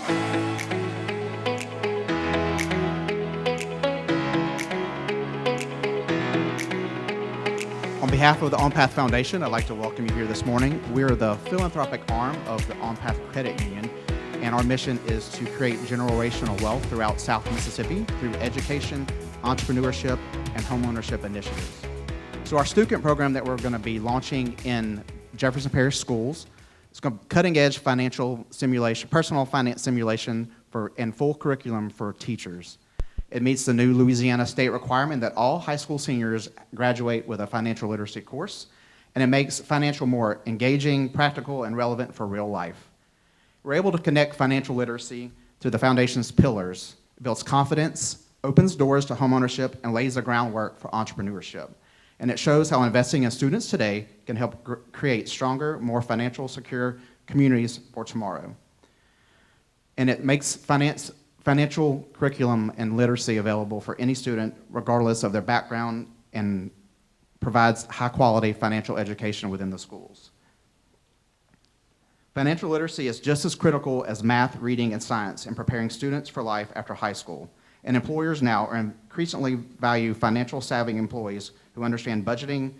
On behalf of the OnPath Foundation, I'd like to welcome you here this morning. We're the philanthropic arm of the OnPath Credit Union, and our mission is to create generational wealth throughout South Mississippi through education, entrepreneurship, and homeownership initiatives. So our student program that we're going to be launching in Jefferson Parish schools, it's going to be cutting-edge financial simulation, personal finance simulation and full curriculum for teachers. It meets the new Louisiana state requirement that all high school seniors graduate with a financial literacy course, and it makes financial more engaging, practical, and relevant for real life. We're able to connect financial literacy to the foundation's pillars. It builds confidence, opens doors to homeownership, and lays the groundwork for entrepreneurship. And it shows how investing in students today can help create stronger, more financial secure communities for tomorrow. And it makes financial curriculum and literacy available for any student, regardless of their background, and provides high-quality financial education within the schools. Financial literacy is just as critical as math, reading, and science in preparing students for life after high school. And employers now are increasingly value financial savvy employees who understand budgeting,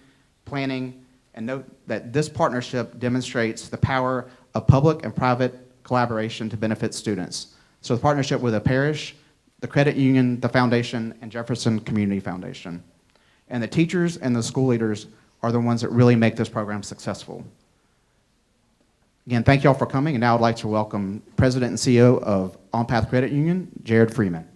planning, and note that this partnership demonstrates the power of public and private collaboration to benefit students. So the partnership with the Parish, the credit union, the foundation, and Jefferson Community Foundation. And the teachers and the school leaders are the ones that really make this program successful. Again, thank you all for coming, and now I'd like to welcome President and CEO of OnPath Credit Union, Jared Freeman.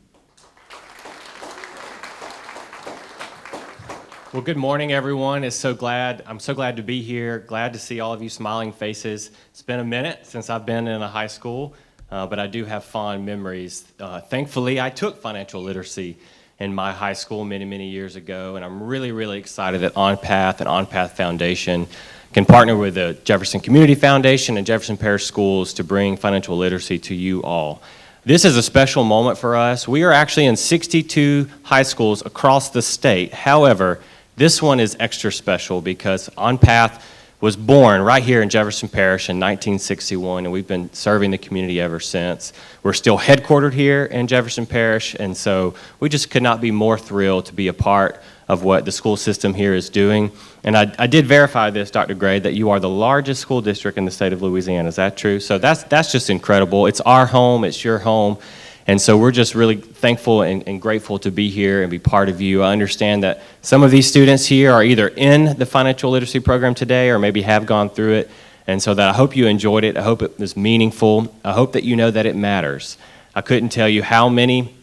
Well, good morning, everyone. I'm so glad to be here. Glad to see all of you smiling faces. It's been a minute since I've been in a high school, but I do have fond memories. Thankfully, I took financial literacy in my high school many, many years ago, and I'm really, really excited that OnPath and OnPath Foundation can partner with the Jefferson Community Foundation and Jefferson Parish Schools to bring financial literacy to you all. This is a special moment for us. We are actually in 62 high schools across the state. However, this one is extra special because OnPath was born right here in Jefferson Parish in 1961, and we've been serving the community ever since. We're still headquartered here in Jefferson Parish, and so we just could not be more thrilled to be a part of what the school system here is doing. And I did verify this, Dr. Gray, that you are the largest school district in the state of Louisiana. Is that true? So that's just incredible. It's our home, it's your home. And so we're just really thankful and grateful to be here and be part of you. I understand that some of these students here are either in the financial literacy program today or maybe have gone through it. And so that I hope you enjoyed it. I hope it was meaningful. I hope that you know that it matters. I couldn't tell you how many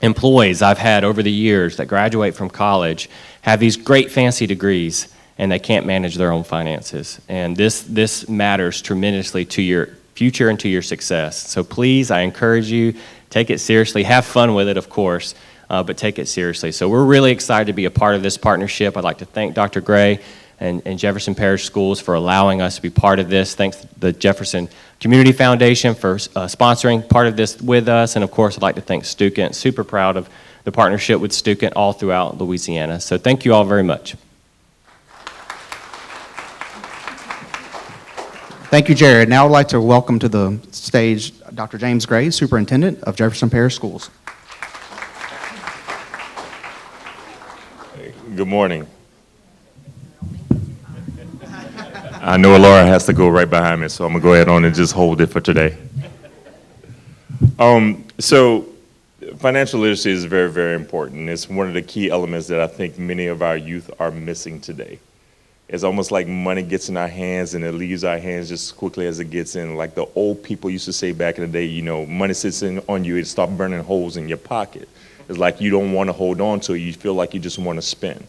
employees I've had over the years that graduate from college have these great fancy degrees and they can't manage their own finances. And this matters tremendously to your future and to your success. So please, I encourage you, take it seriously. Have fun with it, of course, but take it seriously. So we're really excited to be a part of this partnership. I'd like to thank Dr. Gray and Jefferson Parish Schools for allowing us to be part of this. Thanks to the Jefferson Community Foundation for sponsoring part of this with us. And of course, I'd like to thank Stukent. Super proud of the partnership with Stukent all throughout Louisiana. So thank you all very much. Thank you, Jared. Now I'd like to welcome to the stage Dr. James Gray, Superintendent of Jefferson Parish Schools. Good morning. I know Laura has to go right behind me, so I'm going to go ahead on and just hold it for today. So financial literacy is very, very important. It's one of the key elements that I think many of our youth are missing today. It's almost like money gets in our hands and it leaves our hands just as quickly as it gets in. Like the old people used to say back in the day, you know, money sits in on you, it starts burning holes in your pocket. It's like you don't want to hold on to it, you feel like you just want to spend.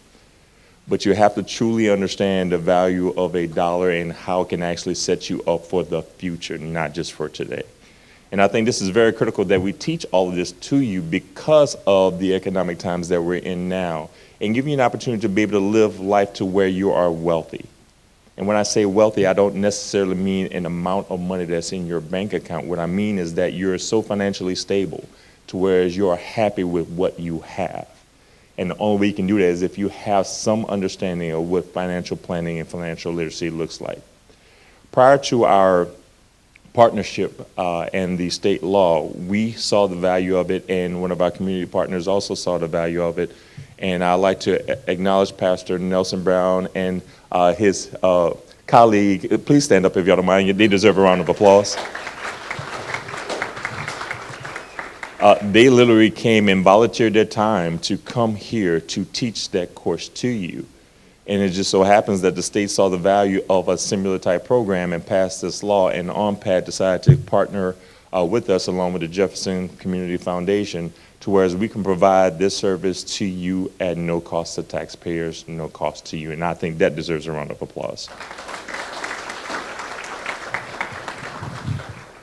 But you have to truly understand the value of a dollar and how it can actually set you up for the future, not just for today. And I think this is very critical that we teach all of this to you because of the economic times that we're in now, and give you an opportunity to be able to live life to where you are wealthy. And when I say wealthy, I don't necessarily mean an amount of money that's in your bank account. What I mean is that you're so financially stable to where you're happy with what you have. And the only way you can do that is if you have some understanding of what financial planning and financial literacy looks like. Prior to our partnership and the state law, we saw the value of it, and one of our community partners also saw the value of it. And I'd like to acknowledge Pastor Nelson Brown and his colleague. Please stand up if y'all don't mind. They deserve a round of applause. They literally came and volunteered their time to come here to teach that course to you. And it just so happens that the state saw the value of a similar type program and passed this law, and OnPath decided to partner with us along with the Jefferson Community Foundation to whereas we can provide this service to you at no cost to taxpayers, no cost to you. And I think that deserves a round of applause.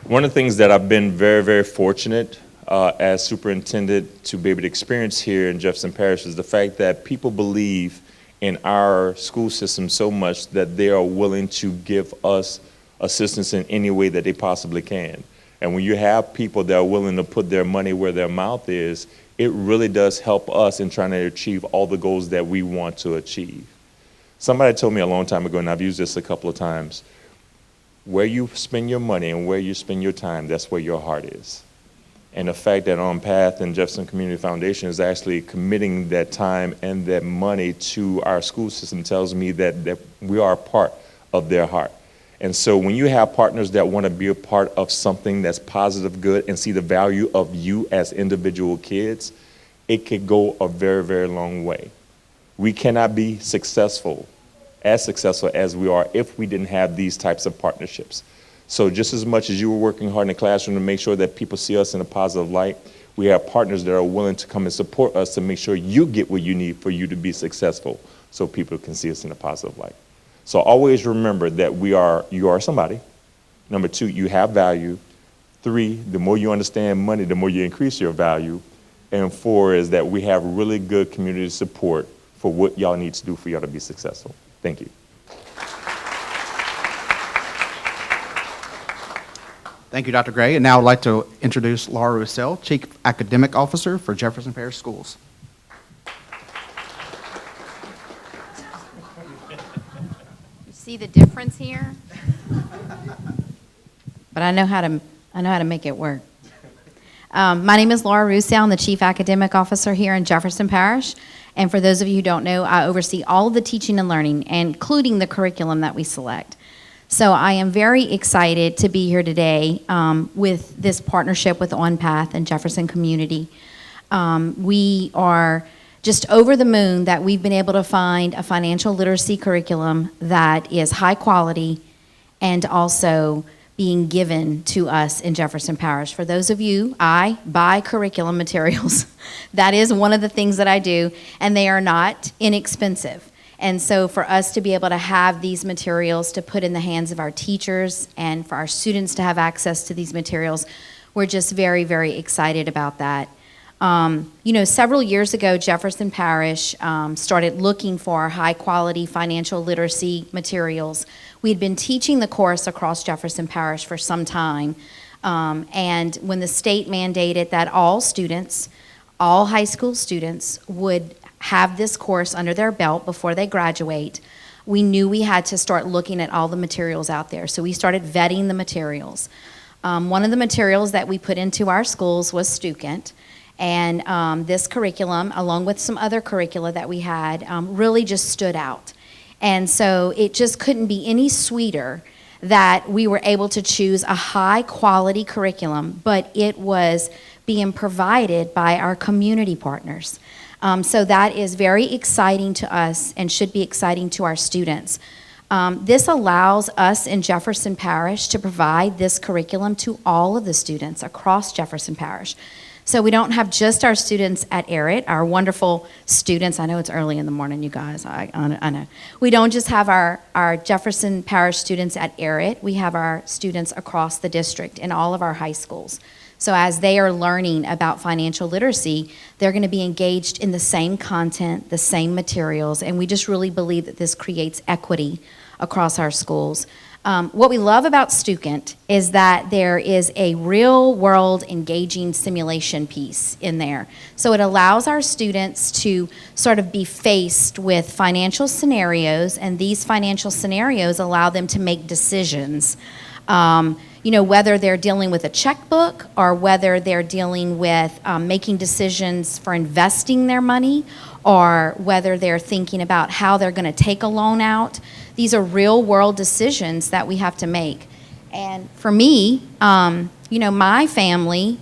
One of the things that I've been very, very fortunate as superintendent to be able to experience here in Jefferson Parish is the fact that people believe in our school system so much that they are willing to give us assistance in any way that they possibly can. And when you have people that are willing to put their money where their mouth is, it really does help us in trying to achieve all the goals that we want to achieve. Somebody told me a long time ago, and I've used this a couple of times, where you spend your money and where you spend your time, that's where your heart is. And the fact that OnPath and Jefferson Community Foundation is actually committing that time and that money to our school system tells me that we are a part of their heart. And so when you have partners that want to be a part of something that's positive, good, and see the value of you as individual kids, it could go a very, very long way. We cannot be successful as we are if we didn't have these types of partnerships. So just as much as you were working hard in the classroom to make sure that people see us in a positive light, we have partners that are willing to come and support us to make sure you get what you need for you to be successful so people can see us in a positive light. So always remember that you are somebody. Number 2, you have value. 3, the more you understand money, the more you increase your value. And 4 is that we have really good community support for what y'all need to do for y'all to be successful. Thank you. Thank you, Dr. Gray. And now I'd like to introduce Laura Roussel, Chief Academic Officer for Jefferson Parish Schools. You see the difference here? But I know how to make it work. My name is Laura Roussel. I'm the Chief Academic Officer here in Jefferson Parish. And for those of you who don't know, I oversee all of the teaching and learning, including the curriculum that we select. So I am very excited to be here today with this partnership with OnPath and Jefferson Community. We are just over the moon that we've been able to find a financial literacy curriculum that is high quality and also being given to us in Jefferson Parish. For those of you, I buy curriculum materials. That is one of the things that I do, and they are not inexpensive. And so for us to be able to have these materials to put in the hands of our teachers and for our students to have access to these materials, we're just very, very excited about that. Several years ago, Jefferson Parish started looking for high quality financial literacy materials. We'd been teaching the course across Jefferson Parish for some time. And when the state mandated that all students, all high school students would have this course under their belt before they graduate, we knew we had to start looking at all the materials out there. So we started vetting the materials. One of the materials that we put into our schools was Student. And this curriculum, along with some other curricula that we had, really just stood out. And so it just couldn't be any sweeter that we were able to choose a high quality curriculum, but it was being provided by our community partners. So that is very exciting to us and should be exciting to our students. This allows us in Jefferson Parish to provide this curriculum to all of the students across Jefferson Parish. So we don't have just our students at Errett, our wonderful students. I know it's early in the morning, you guys. I know. We don't just have our Jefferson Parish students at Errett. We have our students across the district in all of our high schools. So as they are learning about financial literacy, they're going to be engaged in the same content, the same materials, and we just really believe that this creates equity across our schools. What we love about Student is that there is a real-world engaging simulation piece in there. So it allows our students to sort of be faced with financial scenarios, and these financial scenarios allow them to make decisions Whether they're dealing with a checkbook or whether they're dealing with making decisions for investing their money, or whether they're thinking about how they're going to take a loan out. These are real world decisions that we have to make. And for me, my family,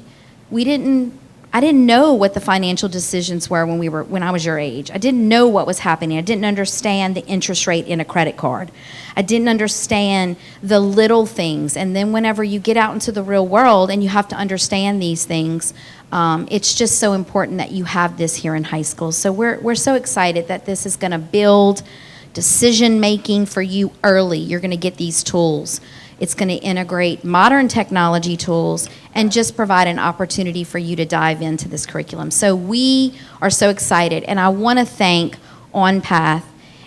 I didn't know what the financial decisions were when I was your age. I didn't know what was happening. I didn't understand the interest rate in a credit card. I didn't understand the little things. And then whenever you get out into the real world and you have to understand these things, it's just so important that you have this here in high school. So we're so excited that this is going to build decision making for you early. You're going to get these tools. It's going to integrate modern technology tools and just provide an opportunity for you to dive into this curriculum. So we are so excited, and I want to thank OnPath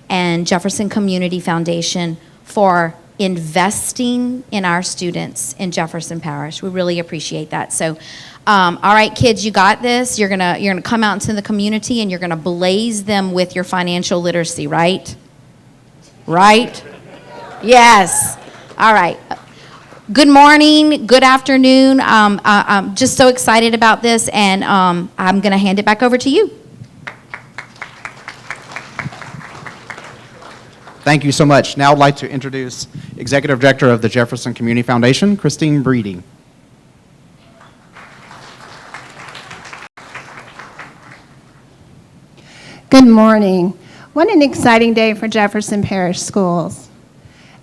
and Jefferson Community Foundation for investing in our students in Jefferson Parish. We really appreciate that. So, all right, kids, you got this. You're gonna come out into the community and you're gonna blaze them with your financial literacy, right? Right? Yes. All right. Good morning, good afternoon. I'm just so excited about this, and I'm going to hand it back over to you. Thank you so much. Now I'd like to introduce Executive Director of the Jefferson Community Foundation, Christine Breedy. Good morning. What an exciting day for Jefferson Parish Schools.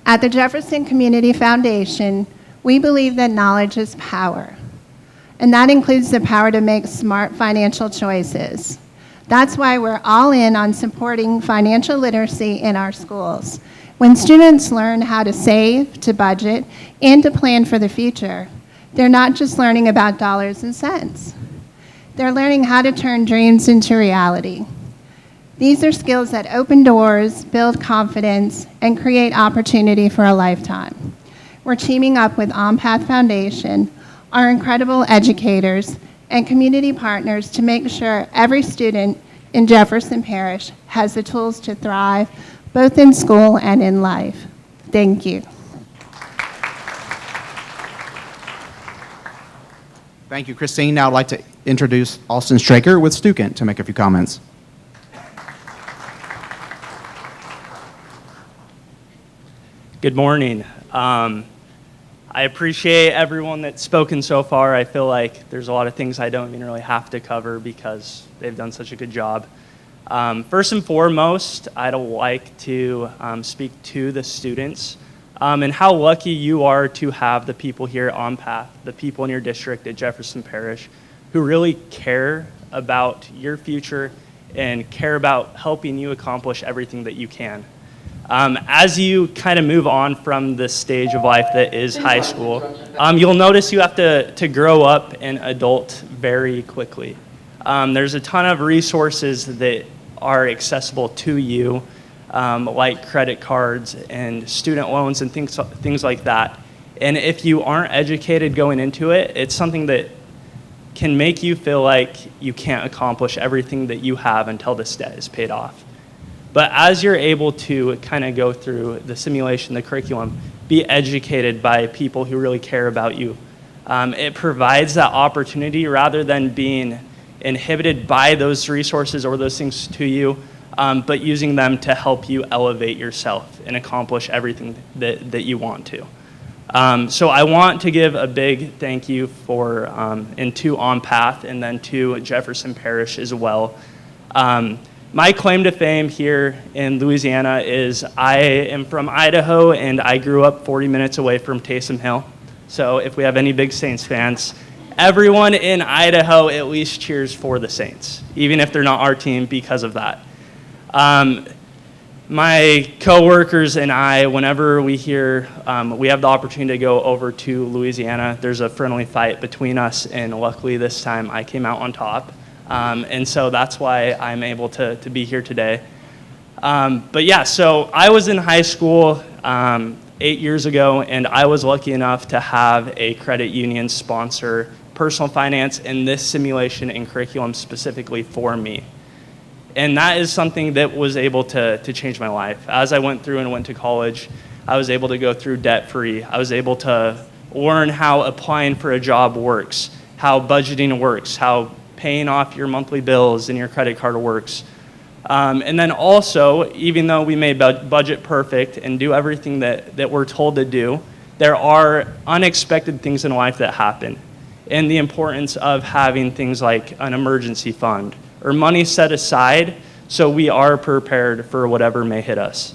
At the Jefferson Community Foundation, we believe that knowledge is power, and that includes the power to make smart financial choices. That's why we're all in on supporting financial literacy in our schools. When students learn how to save, to budget, and to plan for the future, they're not just learning about dollars and cents. They're learning how to turn dreams into reality. These are skills that open doors, build confidence, and create opportunity for a lifetime. We're teaming up with OnPath Foundation, our incredible educators, and community partners to make sure every student in Jefferson Parish has the tools to thrive, both in school and in life. Thank you. Thank you, Christine. Now I'd like to introduce Austin Straker with Stukent to make a few comments. Good morning. I appreciate everyone that's spoken so far. I feel like there's a lot of things I don't even really have to cover because they've done such a good job. First and foremost, I'd like to speak to the students and how lucky you are to have the people here at OnPath, the people in your district at Jefferson Parish, who really care about your future and care about helping you accomplish everything that you can. As you kind of move on from the stage of life that is high school, you'll notice you have to grow up and adult very quickly. There's a ton of resources that are accessible to you, like credit cards and student loans and things like that. And if you aren't educated going into it, it's something that can make you feel like you can't accomplish everything that you have until this debt is paid off. But as you're able to kind of go through the simulation, the curriculum, be educated by people who really care about you, it provides that opportunity rather than being inhibited by those resources or those things to you, but using them to help you elevate yourself and accomplish everything that you want to. So I want to give a big thank you and to OnPath and then to Jefferson Parish as well. My claim to fame here in Louisiana is I am from Idaho and I grew up 40 minutes away from Taysom Hill. So if we have any big Saints fans, everyone in Idaho at least cheers for the Saints, even if they're not our team because of that. My coworkers and I, whenever we hear we have the opportunity to go over to Louisiana, there's a friendly fight between us, and luckily this time I came out on top. And so that's why I'm able to be here today. But yeah, so I was in high school 8 years ago, and I was lucky enough to have a credit union sponsor personal finance in this simulation and curriculum specifically for me. And that is something that was able to change my life. As I went through and went to college, I was able to go through debt-free. I was able to learn how applying for a job works, how budgeting works, how paying off your monthly bills and your credit card works. And then also, even though we may budget perfect and do everything that we're told to do, there are unexpected things in life that happen. And the importance of having things like an emergency fund or money set aside so we are prepared for whatever may hit us.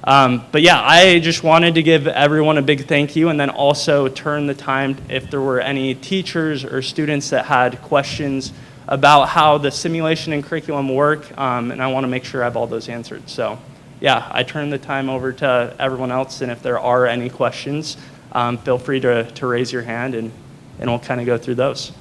But yeah, I just wanted to give everyone a big thank you and then also turn the time if there were any teachers or students that had questions about how the simulation and curriculum work, and I want to make sure I have all those answered. So yeah, I turn the time over to everyone else, and if there are any questions, feel free to raise your hand and we'll kind of go through those.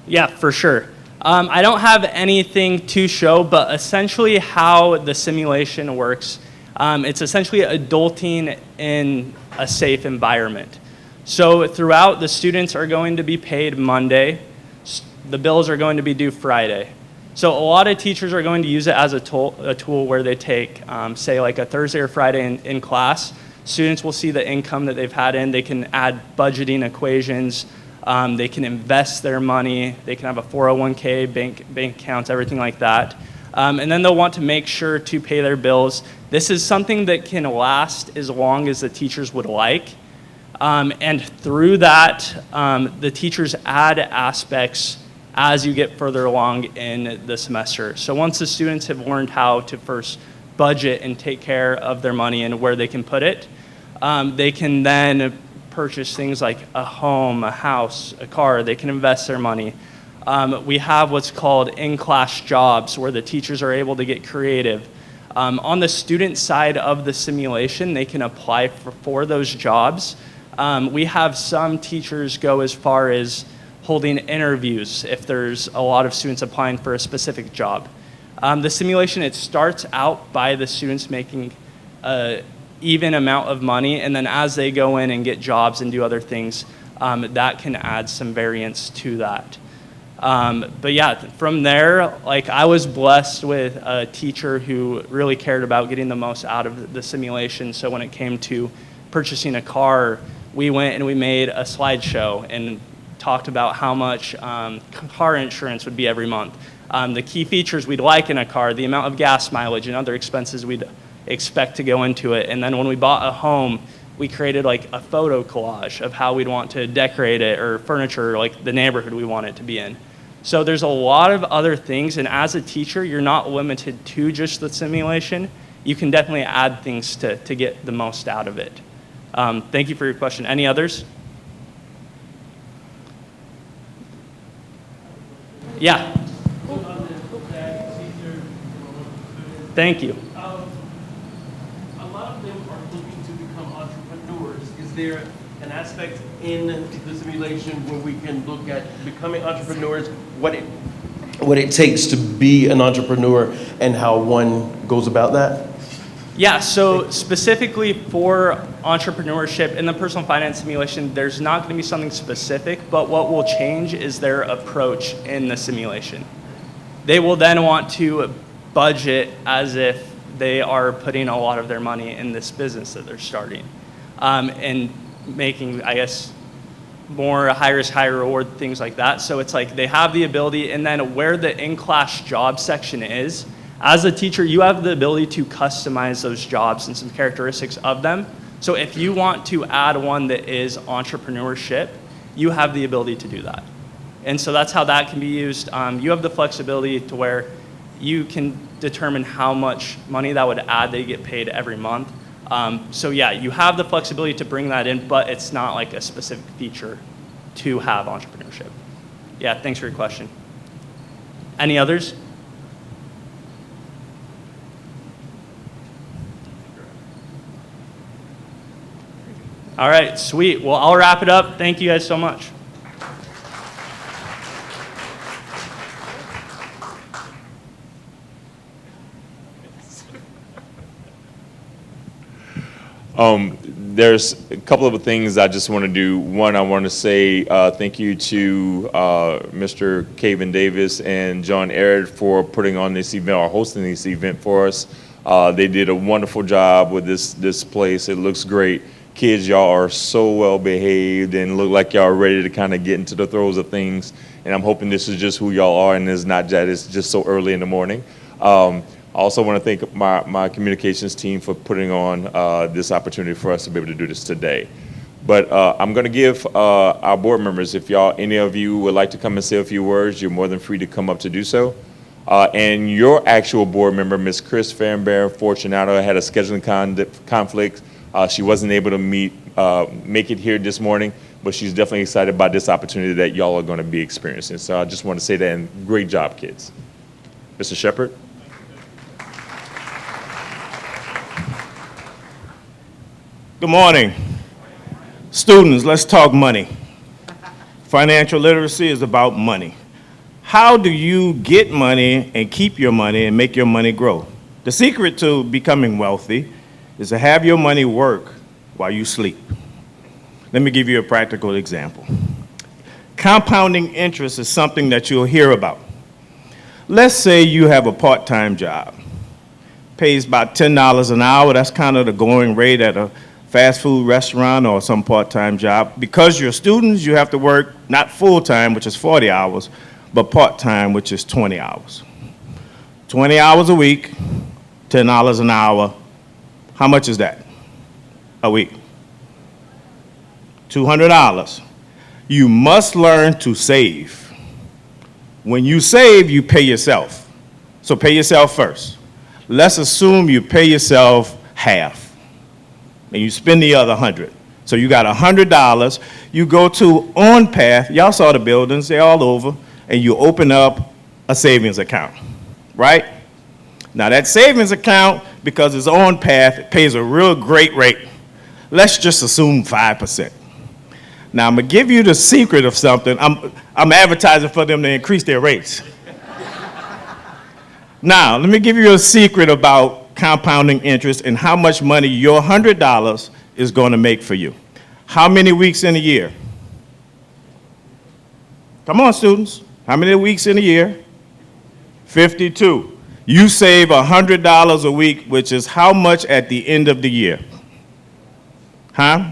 Yeah, for sure. I don't have anything to show, but essentially how the simulation works, it's essentially adulting in a safe environment. So throughout, the students are going to be paid Monday. The bills are going to be due Friday. So a lot of teachers are going to use it as a tool where they take, say, like a Thursday or Friday in class. Students will see the income that they've had in. They can add budgeting equations. They can invest their money. They can have a 401k, bank accounts, everything like that. And then they'll want to make sure to pay their bills. This is something that can last as long as the teachers would like. And through that, the teachers add aspects as you get further along in the semester. So once the students have learned how to first budget and take care of their money and where they can put it, they can then purchase things like a home, a house, a car. They can invest their money. We have what's called in-class jobs where the teachers are able to get creative. On the student side of the simulation, they can apply for those jobs. We have some teachers go as far as holding interviews if there's a lot of students applying for a specific job. The simulation, it starts out by the students making an even amount of money, and then as they go in and get jobs and do other things, that can add some variance to that. But yeah, from there, like I was blessed with a teacher who really cared about getting the most out of the simulation. So when it came to purchasing a car, we went and we made a slideshow and talked about how much car insurance would be every month, the key features we'd like in a car, the amount of gas mileage and other expenses we'd expect to go into it. And then when we bought a home, we created like a photo collage of how we'd want to decorate it or furniture, like the neighborhood we want it to be in. So there's a lot of other things, and as a teacher, you're not limited to just the simulation. You can definitely add things to get the most out of it. Thank you for your question. Any others? Yeah. Thank you. A lot of them are looking to become entrepreneurs. Is there an aspect in the simulation where we can look at becoming entrepreneurs, what it takes to be an entrepreneur and how one goes about that? Yeah, so specifically for entrepreneurship in the personal finance simulation, there's not going to be something specific, but what will change is their approach in the simulation. They will then want to budget as if they are putting a lot of their money in this business that they're starting, and making, I guess, more high risk, high reward, things like that. So it's like they have the ability, and then where the in-class job section is, as a teacher, you have the ability to customize those jobs and some characteristics of them. So if you want to add one that is entrepreneurship, you have the ability to do that. And so that's how that can be used. You have the flexibility to where you can determine how much money that would add that you get paid every month. So yeah, you have the flexibility to bring that in, but it's not like a specific feature to have entrepreneurship. Yeah, thanks for your question. Any others? All right, sweet. Well, I'll wrap it up. Thank you guys so much. There's a couple of things I just want to do. One, I want to say thank you to Mr. Caven Davis and John Aird for putting on this event or hosting this event for us. They did a wonderful job with this place. It looks great. Kids, y'all are so well behaved and look like y'all are ready to kind of get into the throes of things. And I'm hoping this is just who y'all are and it's not that it's just so early in the morning. I also want to thank my communications team for putting on this opportunity for us to be able to do this today. But I'm going to give our board members, if any of you would like to come and say a few words, you're more than free to come up to do so. And your actual board member, Ms. Chris Fairbairn Fortunato, had a scheduling conflict. She wasn't able to make it here this morning, but she's definitely excited about this opportunity that y'all are going to be experiencing. So I just want to say that, and great job, kids. Mr. Shepard. Good morning. Students, let's talk money. Financial literacy is about money. How do you get money and keep your money and make your money grow? The secret to becoming wealthy is to have your money work while you sleep. Let me give you a practical example. Compounding interest is something that you'll hear about. Let's say you have a part-time job. Pays about $10 an hour. That's kind of the going rate at a fast food restaurant or some part-time job. Because you're students, you have to work not full-time, which is 40 hours, but part-time, which is 20 hours. 20 hours a week, $10 an hour. How much is that a week? $200. You must learn to save. When you save, you pay yourself. So pay yourself first. Let's assume you pay yourself half. And you spend the other 100. So you got $100. You go to OnPath. Y'all saw the buildings. They're all over. And you open up a savings account, right? Now that savings account, because it's OnPath, it pays a real great rate. Let's just assume 5%. Now I'm gonna give you the secret of something. I'm advertising for them to increase their rates. Now, let me give you a secret about compounding interest and how much money your $100 is going to make for you. How many weeks in a year? Come on, students. How many weeks in a year? 52. You save $100 a week, which is how much at the end of the year? Huh?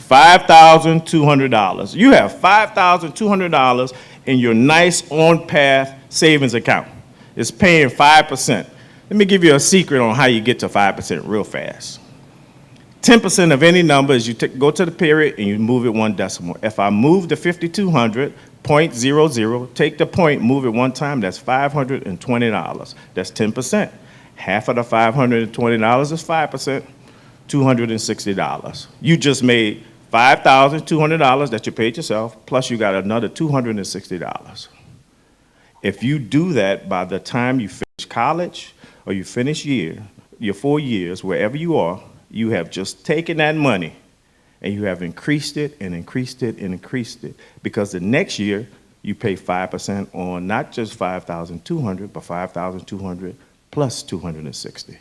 $5,200. You have $5,200 in your nice OnPath savings account. It's paying 5%. Let me give you a secret on how you get to 5% real fast. 10% of any number is you go to the period and you move it one decimal. If I move the 5,200, 0.00, take the point, move it one time, that's $520. That's 10%. Half of the $520 is 5%, $260. You just made $5,200 that you paid yourself, plus you got another $260. If you do that by the time you finish college or you finish your 4 years, wherever you are, you have just taken that money and you have increased it and increased it and increased it. Because the next year, you pay 5% on not just $5,200, but $5,200 plus $260.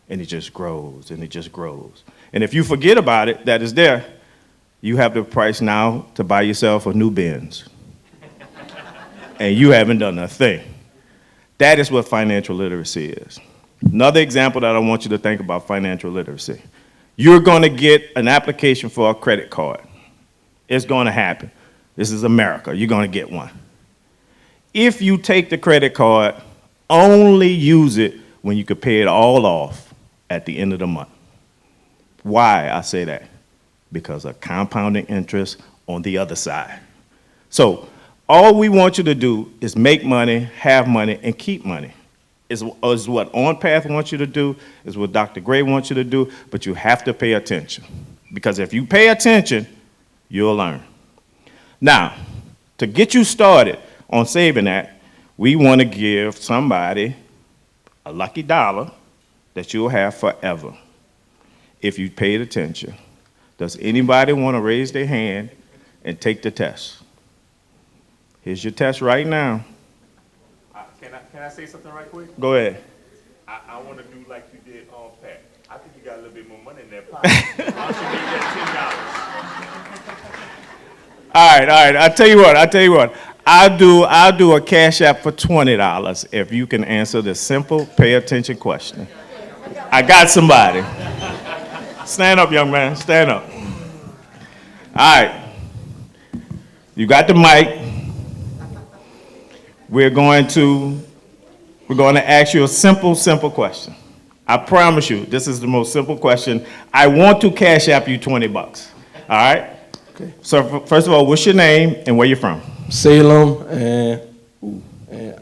And it just grows and it just grows. And if you forget about it, that is there, you have the price now to buy yourself a new Benz. And you haven't done a thing. That is what financial literacy is. Another example that I want you to think about financial literacy. You're going to get an application for a credit card. It's going to happen. This is America. You're going to get one. If you take the credit card, only use it when you can pay it all off at the end of the month. Why I say that? Because of compounding interest on the other side. So all we want you to do is make money, have money, and keep money. Is what OnPath wants you to do, is what Dr. Gray wants you to do, but you have to pay attention. Because if you pay attention, you'll learn. Now, to get you started on saving that, we want to give somebody a lucky dollar that you'll have forever if you paid attention. Does anybody want to raise their hand and take the test? Here's your test right now. Can I say something right quick? Go ahead. I want to do like you did on Pat. I think you got a little bit more money in that pocket. I'll should give you that All right. I'll tell you what. I'll do a cash app for $20 if you can answer this simple, pay attention question. I got somebody. Stand up, young man. Stand up. All right. You got the mic. We're going to ask you a simple question. I promise you, this is the most simple question. I want to cash app you $20. All right? Okay. So first of all, what's your name and where you from? Salem, and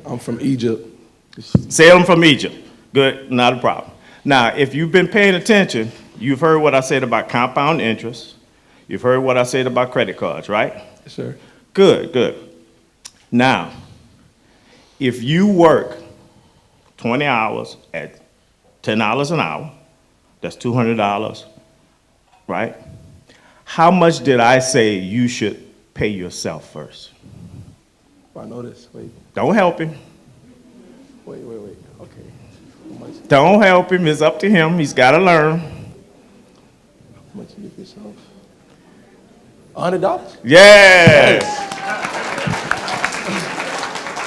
I'm from Egypt. Salem from Egypt. Good, not a problem. Now, if you've been paying attention, you've heard what I said about compound interest. You've heard what I said about credit cards, right? Yes, sir. Good. Now, if you work 20 hours at $10 an hour, that's $200, right? How much did I say you should pay yourself first? I know this. Wait. Don't help him. Okay. How much? Don't help him. It's up to him. He's got to learn. How much you give yourself? $100? Yes.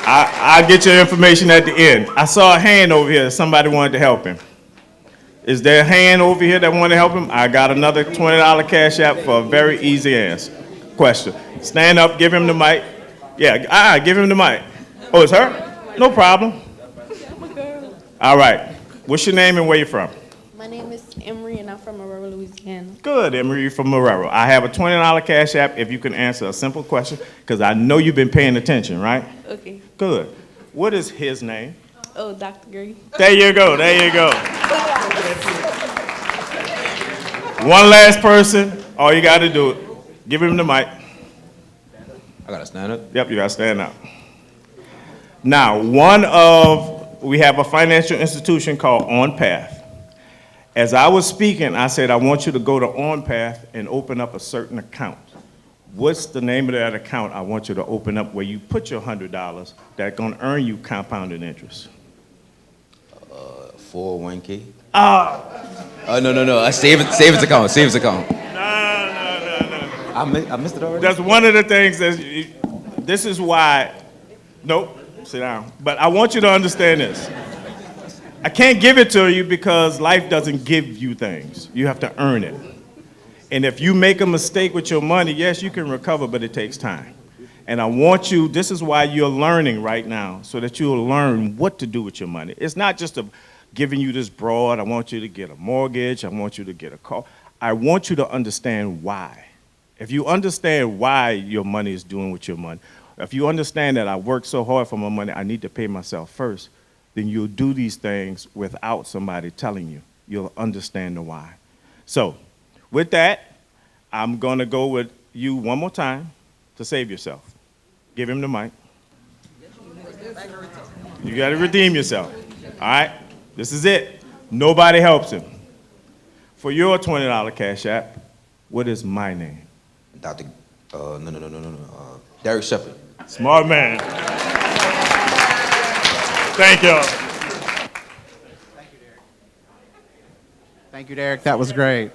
I'll get your information at the end. I saw a hand over here. Somebody wanted to help him. Is there a hand over here that wanted to help him? I got another $20 cash app for a very easy question. Stand up, give him the mic. Yeah, give him the mic. Oh, it's her? No problem. I'm a girl. All right. What's your name and where you from? My name is Emery, and I'm from Aurora, Louisiana. Good, Emery from Marrero. I have a $20 cash app if you can answer a simple question, because I know you've been paying attention, right? Okay. Good. What is his name? Oh, Dr. Gray. There you go. One last person. All you got to do it. Give him the mic. I gotta stand up. Yep, you got to stand up. Now, we have a financial institution called OnPath. As I was speaking, I said, I want you to go to OnPath and open up a certain account. What's the name of that account I want you to open up where you put your $100 that's going to earn you compounded interest? 401k. No. A savings account. No. I missed it already. That's one of the things this is why, nope, sit down. But I want you to understand this. I can't give it to you because life doesn't give you things. You have to earn it. And if you make a mistake with your money, yes, you can recover, but it takes time. And I want you, this is why you're learning right now, so that you'll learn what to do with your money. It's not just giving you this broad, I want you to get a mortgage, I want you to get a car. I want you to understand why. If you understand why your money is doing with your money, if you understand that I work so hard for my money, I need to pay myself first, then you'll do these things without somebody telling you. You'll understand the why. So, with that, I'm going to go with you one more time to save yourself. Give him the mic. You got to redeem yourself. All right? This is it. Nobody helps him. For your $20 cash app, what is my name? Dr. Derek Shepherd. Smart man. Thank you. Thank you, Derek. That was great.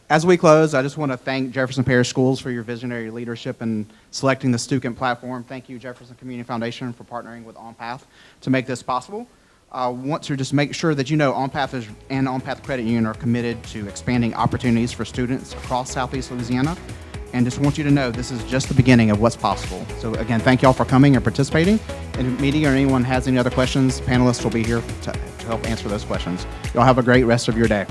As we close, I just want to thank Jefferson Parish Schools for your visionary leadership in selecting the Student Platform. Thank you, Jefferson Community Foundation, for partnering with OnPath to make this possible. I want to just make sure that you know OnPath and OnPath Credit Union are committed to expanding opportunities for students across Southeast Louisiana. And just want you to know this is just the beginning of what's possible. So again, thank you all for coming and participating. And if meeting or anyone has any other questions, panelists will be here to help answer those questions. Y'all have a great rest of your day.